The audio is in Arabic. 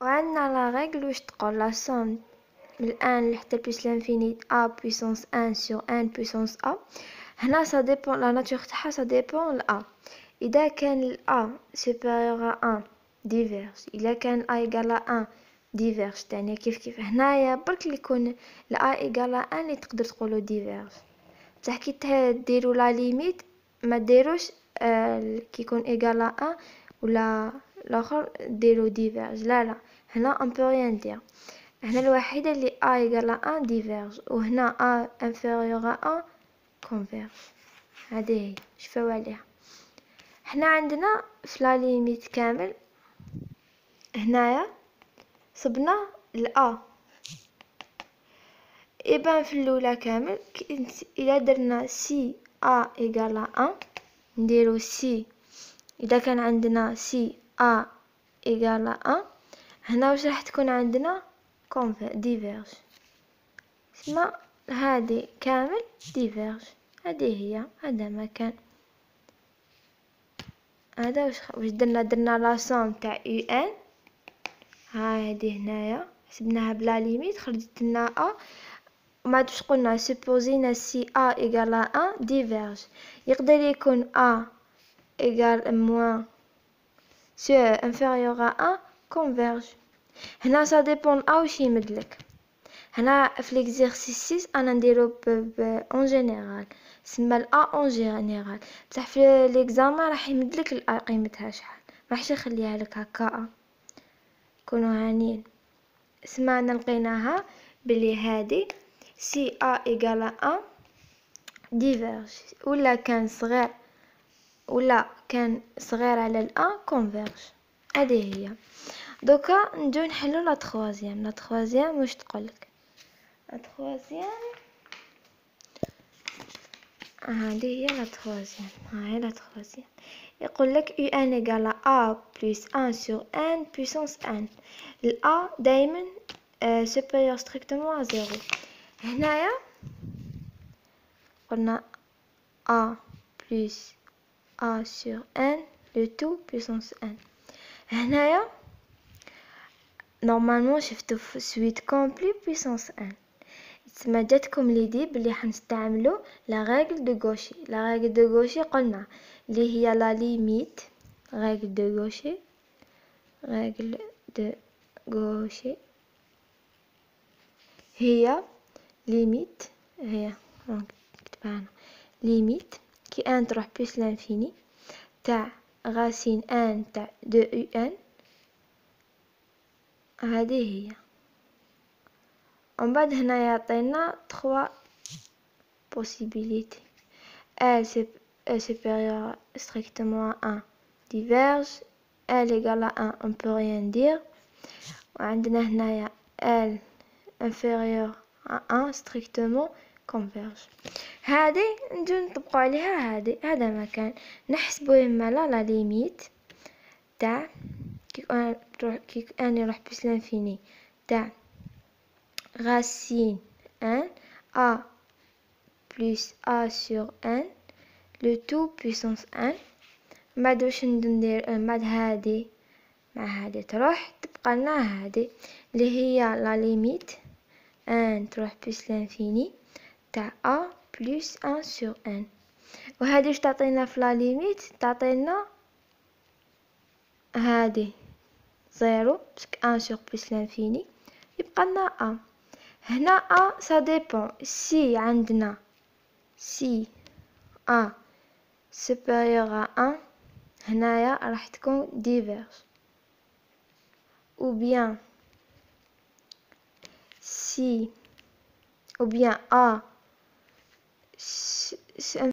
وعندنا لا رègle واش تقول لا somme الآن حتى بلس لانفيني a puissance 1 sur 1 puissance a. هنا ça dépend la nature تاعها ça dépend ل a. إذا كان ال a supérieur à 1 diverge، إذا كان a égal à 1 diverge تاني كيف هنايا برك اللي يكون ل a égal à 1 اللي تقدر تقولو diverge. بصح كي ديرو لا ليميت ما ديروش كي يكون égal à 1 ولا الاخر ديرو diverge، لا هنا on peut rien dire. هنا الوحيدة اللي a égal à 1 diverge، وهنا a inférieur à 1 converge. هذه هي شوفوا عليها. هنا عندنا في لا ليميت كامل هنايا صبنا ال a يبان في الاولى كامل اذا درنا سي a égal à 1 نديرو سي اذا كان عندنا سي a égal à 1 هنا واش راح تكون عندنا ديفيرج. اسمع هذه كامل ديفيرج، هذه هي هذا مكان. هذا واش درنا لا سوم تاع يو ان، هذه هنايا حسبناها بلا ليميت خرجت لنا ا. وما واش قلنا سوبوزينا سي ا ايغال 1 ديفيرج، يقدر يكون ا ايغال موان سو انفيريور ا 1 كونفيرج. هنا سا ديبون ا واش يمدلك. هنا في ليكزيرسيس 6 انا نديرو اون جينيرال سما ال a اون جينيرال، بصح في ليكزامان راح يمدلك ال a قيمتها شحال، راحش يخليها لك هكا. كونوا هانيين. سمعنا لقيناها بلي هذه سي a ايغال 1 ديفيرج، ولا كان صغير على ال a كونفيرج. هذه هي. دوكا نجو نحلو لا تخوازيام واش تقولك. لا تخوازيام هذه هي لا تخوازيام، هاي لا تخوازيام. يقول لك يو ان ايغال a بلس 1 sur 1 puissance 1. ال a دايما supérieur strictement à 0. هنايا قلنا a plus a sur 1 le tout puissance 1. هنايا نورمالمون شفتو في سويت كومبلي puissance 1. تسمى جاتكم ليدي بلي حنستعملو لا رègle de Cauchy. لا règle de Cauchy قلنا اللي هي لا ليميت règle de Cauchy. règle de Cauchy هي ليميت، هي كتبها ليميت كي ان تروح بلس لانفيني تاع غاسين ان تاع دو يو ان. هذه هي. ومن بعد هنا يعطينا 3 possibilités. L supérieur strictement à 1 diverge. L égale à 1 on peut rien dire. وعندنا هنايا L inférieur à 1 strictement converge. هذه نجو نطبقو عليها. هذا مكان نحسبو يما لا ليميت تاع كي ان يروح بلس لانفيني تاع racine 1 a plus a sur 1 le tout puissance 1. بعد واش ندير بعد هذه مع هذه تروح تبقى لنا هذه اللي هي لا ليميت 1 تروح بلس لانفيني تاع a plus 1 sur 1. وهذه واش تعطينا في لا ليميت تعطينا هذه 0 باسكو 1 sur بلس لانفيني يبقى لنا a. هنا a ça dépend si عندنا si a supérieur à 1 هنايا راح تكون diverge، ou bien a